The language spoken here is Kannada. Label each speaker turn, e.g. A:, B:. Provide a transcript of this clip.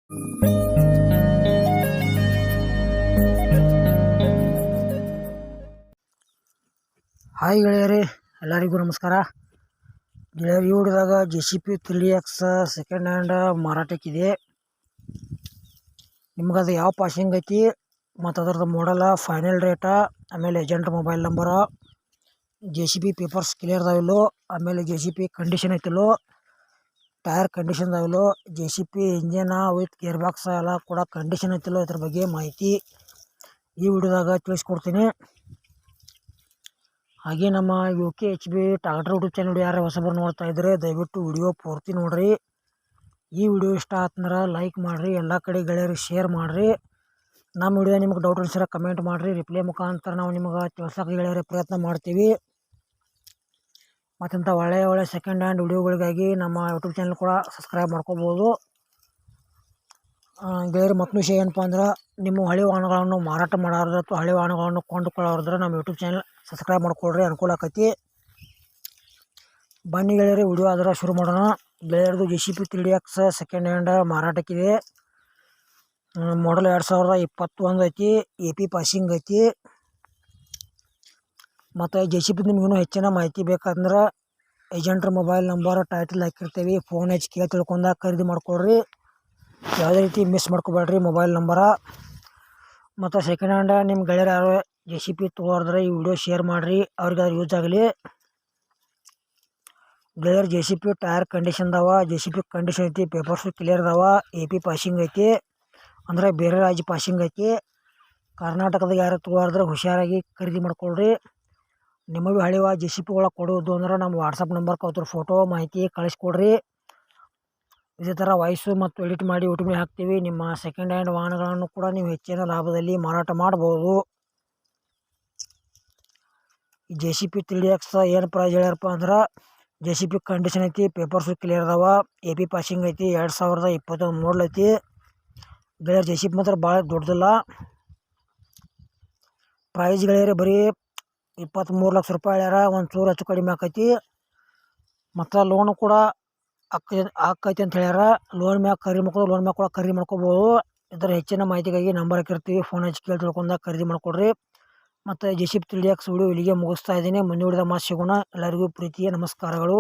A: ಹಾಯ್ ಗೆಳೆಯರೇ, ಎಲ್ಲರಿಗೂ ನಮಸ್ಕಾರ. ಗೆಳೆಯರು, ಈ ವಿಡಿಯೋದಾಗ JCB 3X ಸೆಕೆಂಡ್ ಹ್ಯಾಂಡ್ ಮಾರಾಟಕ್ಕಿದೆ. ನಿಮ್ಗೆ ಅದು ಯಾವ ಪಾಸಿಂಗ್ ಐತಿ ಮತ್ತು ಅದರದ್ದು ಮಾಡಲ, ಫೈನಲ್ ರೇಟ, ಆಮೇಲೆ agent mobile number, JCB papers clear ಅದಾವಿಲ್ಲೋ, ಆಮೇಲೆ JCB ಕಂಡೀಷನ್ ಐತಿಲ್ಲೋ, ಟೈರ್ ಕಂಡೀಷನ್ ಅದಾವಿಲ್ಲೋ, JCB engine with gear box ಎಲ್ಲ ಕೂಡ ಕಂಡೀಷನ್ ಐತಿಲ್ಲೋ, ಇದ್ರ ಬಗ್ಗೆ ಮಾಹಿತಿ ಈ ವಿಡಿಯೋದಾಗ ತಿಳಿಸ್ಕೊಡ್ತೀನಿ. ಹಾಗೆ ನಮ್ಮ UKHB ಟ್ರಾಕ್ಟರ್ ಯೂಟ್ಯೂಬ್ ಚಾನಲ್ ಯಾರು ಹೊಸಬರು ನೋಡ್ತಾ ಇದ್ದರೆ ದಯವಿಟ್ಟು ವಿಡಿಯೋ ಪೂರ್ತಿ ನೋಡ್ರಿ. ಈ ವಿಡಿಯೋ ಇಷ್ಟ ಆತಂದ್ರೆ ಲೈಕ್ ಮಾಡಿರಿ, ಎಲ್ಲ ಕಡೆ ಗೆಳೆಯರಿಗೆ ಶೇರ್ ಮಾಡಿರಿ. ನಮ್ಮ ವಿಡಿಯೋ ನಿಮ್ಗೆ ಡೌಟ್ ಅನ್ಸಿರ ಕಮೆಂಟ್ ಮಾಡಿರಿ, ರಿಪ್ಲೈ ಮುಖಾಂತರ ನಾವು ನಿಮ್ಗೆ ತಿಳ್ಸೋಕೆ ಗೆಳೆಯರ ಪ್ರಯತ್ನ ಮಾಡ್ತೀವಿ. ಮತ್ತಿಂಥ ಒಳ್ಳೆಯ ಸೆಕೆಂಡ್ ಹ್ಯಾಂಡ್ ವಿಡಿಯೋಗಳಿಗಾಗಿ ನಮ್ಮ ಯೂಟ್ಯೂಬ್ ಚಾನಲ್ ಕೂಡ ಸಬ್ಸ್ಕ್ರೈಬ್ ಮಾಡ್ಕೋಬೋದು. ಗೆಳೆಯರು, ಮತ್ತೊಂದು ವಿಷಯ ಏನಪ್ಪ ಅಂದ್ರೆ, ನಿಮ್ಮ ಹಳೆ ವಾಹನಗಳನ್ನು ಮಾರಾಟ ಮಾಡೋರು ಅಥವಾ ಹಳೆ ವಾಹನಗಳನ್ನು ಕೊಂಡುಕೊಳ್ಳೋರಿದ್ರೆ ನಮ್ಮ ಯೂಟ್ಯೂಬ್ ಚಾನಲ್ ಸಬ್ಸ್ಕ್ರೈಬ್ ಮಾಡ್ಕೊಳ್ರಿ, ಅನುಕೂಲ ಆಕೈತಿ. ಬನ್ನಿ ಗೆಳೆಯರು, ವಿಡಿಯೋ ಅದರ ಶುರು ಮಾಡೋಣ. ಗೆಳೆಯರದು JCB 3X ಸೆಕೆಂಡ್ ಹ್ಯಾಂಡ್ ಮಾರಾಟಕ್ಕಿದೆ. ಮಾಡಲ್ 2021 ಐತಿ, AP ಪಾಸಿಂಗ್ ಐತಿ. ಮತ್ತು JCB ನಿಮ್ಗೆ ಇನ್ನೂ ಹೆಚ್ಚಿನ ಮಾಹಿತಿ ಬೇಕಂದ್ರೆ ಏಜೆಂಟ್ರ ಮೊಬೈಲ್ ನಂಬರ್ ಟೈಟಲ್ ಹಾಕಿರ್ತೀವಿ, ಫೋನ್ ಹಚ್ಚಿ ಕೇಳಿ ತಿಳ್ಕೊಂಡ ಖರೀದಿ ಮಾಡ್ಕೊಳ್ರಿ. ಯಾವುದೇ ರೀತಿ ಮಿಸ್ ಮಾಡ್ಕೋಬೇಡ್ರಿ ಮೊಬೈಲ್ ನಂಬರ. ಮತ್ತು ಸೆಕೆಂಡ್ ಹ್ಯಾಂಡ್ ನಿಮ್ಮ ಗೆಳೆಯರು ಯಾರು JCB ತೊಗೊಳಿದ್ರೆ ಈ ವಿಡಿಯೋ ಶೇರ್ ಮಾಡಿರಿ, ಅವ್ರಿಗೆ ಅದು ಯೂಸ್ ಆಗಲಿ. ಗೆಳೆಯರು, JCB ಟೈರ್ ಕಂಡೀಷನ್ ಅದಾವ, JCB ಕಂಡೀಷನ್ ಐತಿ, ಪೇಪರ್ಸು ಕ್ಲಿಯರ್ ಅದಾವ, AP ಪಾಸಿಂಗ್ ಐತಿ, ಅಂದರೆ ಬೇರೆ ರಾಜ್ಯ ಪಾಸಿಂಗ್ ಐತಿ. ಕರ್ನಾಟಕದಾಗ ಯಾರು ತೊಗೊಳಿದ್ರೆ ಹುಷಾರಾಗಿ ಖರೀದಿ ಮಾಡ್ಕೊಳ್ರಿ. ನಿಮಗೆ ಹಳೆಯ JCBಗಳ ಕೊಡೋದು ಅಂದ್ರೆ ನಮ್ಮ ವಾಟ್ಸಪ್ ನಂಬರ್ಗೆ ಅವ್ರ ಫೋಟೋ ಮಾಹಿತಿ ಕಳಿಸ್ಕೊಡ್ರಿ. ಇದೇ ಥರ ವಾಯ್ಸು ಮತ್ತು ಎಡಿಟ್ ಮಾಡಿ ಯೂಟ್ಯೂಬ್ಗೆ ಹಾಕ್ತೀವಿ. ನಿಮ್ಮ ಸೆಕೆಂಡ್ ಹ್ಯಾಂಡ್ ವಾಹನಗಳನ್ನು ಕೂಡ ನೀವು ಹೆಚ್ಚಿನ ಲಾಭದಲ್ಲಿ ಮಾರಾಟ ಮಾಡ್ಬೋದು. ಈ JCB 3X ಏನು ಪ್ರೈಸ್ ಹೇಳ್ಯಾರಪ್ಪ ಅಂದ್ರೆ, JCB ಕಂಡೀಷನ್ ಐತಿ, ಪೇಪರ್ಸು ಕ್ಲಿಯರ್ ಅದಾವ, AP ಪಾಸಿಂಗ್ ಐತಿ, 2021 ಮಾಡಲ್ ಐತಿ. ಗೆಳೆಯರು, JCB ಮಾತ್ರ ಭಾಳ ದೊಡ್ಡದಿಲ್ಲ. ಪ್ರೈಸ್ ಗೆಳೆಯರು ಬರೀ 23 ಲಕ್ಷ ರೂಪಾಯಿ ಹೇಳ್ಯಾರ, ಒಂದು ಚೂರು ಹೆಚ್ಚು ಕಡಿಮೆ ಆಕೈತಿ. ಮತ್ತು ಲೋನು ಕೂಡ ಆಕೈತಿ ಅಂತ ಹೇಳ್ಯಾರ. ಲೋನ್ ಮ್ಯಾಗ ಖರೀದಿ ಮಾಡ್ಕೊಂಡು ಲೋನ್ ಮ್ಯಾಗ ಕೂಡ ಖರೀದಿ ಮಾಡ್ಕೋಬೋದು. ಇದರ ಹೆಚ್ಚಿನ ಮಾಹಿತಿಗಾಗಿ ನಂಬರ್ ಹಾಕಿರ್ತೀವಿ, ಫೋನ್ ಹಚ್ಚಿ ಕೇಳಿ ತಿಳ್ಕೊಂಡಾಗ ಖರೀದಿ ಮಾಡ್ಕೊಡ್ರಿ. ಮತ್ತು JCB 3X ವಿಡಿಯೋ ಇಲ್ಲಿಗೆ ಮುಗಿಸ್ತಾ ಇದ್ದೀನಿ. ಮುಂದೆ ವಿಡಿಯೋದಾಗ ಮಾತು ಸಿಗೋಣ. ಎಲ್ಲರಿಗೂ ಪ್ರೀತಿಯ ನಮಸ್ಕಾರಗಳು.